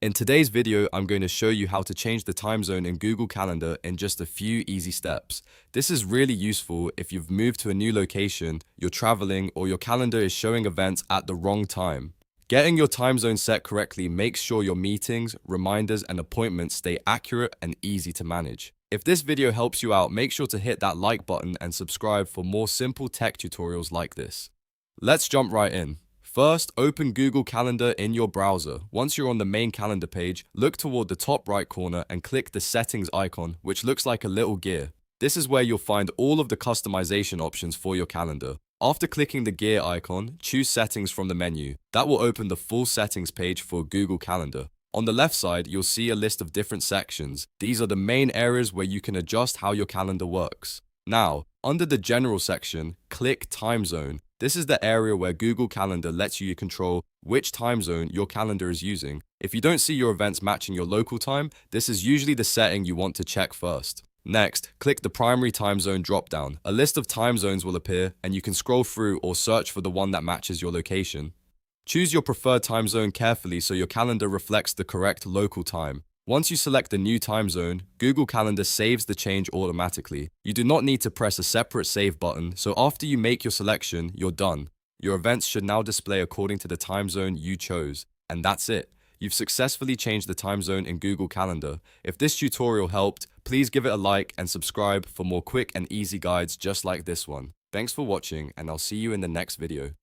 In today's video, I'm going to show you how to change the time zone in Google Calendar in just a few easy steps. This is really useful if you've moved to a new location, you're traveling, or your calendar is showing events at the wrong time. Getting your time zone set correctly makes sure your meetings, reminders, and appointments stay accurate and easy to manage. If this video helps you out, make sure to hit that like button and subscribe for more simple tech tutorials like this. Let's jump right in. First, open Google Calendar in your browser. Once you're on the main calendar page, look toward the top right corner and click the settings icon, which looks like a little gear. This is where you'll find all of the customization options for your calendar. After clicking the gear icon, choose settings from the menu. That will open the full settings page for Google Calendar. On the left side, you'll see a list of different sections. These are the main areas where you can adjust how your calendar works. Now, under the General section, click Time Zone. This is the area where Google Calendar lets you control which time zone your calendar is using. If you don't see your events matching your local time, this is usually the setting you want to check first. Next, click the Primary Time Zone dropdown. A list of time zones will appear, and you can scroll through or search for the one that matches your location. Choose your preferred time zone carefully so your calendar reflects the correct local time. Once you select the new time zone, Google Calendar saves the change automatically. You do not need to press a separate save button, so after you make your selection, you're done. Your events should now display according to the time zone you chose. And that's it. You've successfully changed the time zone in Google Calendar. If this tutorial helped, please give it a like and subscribe for more quick and easy guides just like this one. Thanks for watching, and I'll see you in the next video.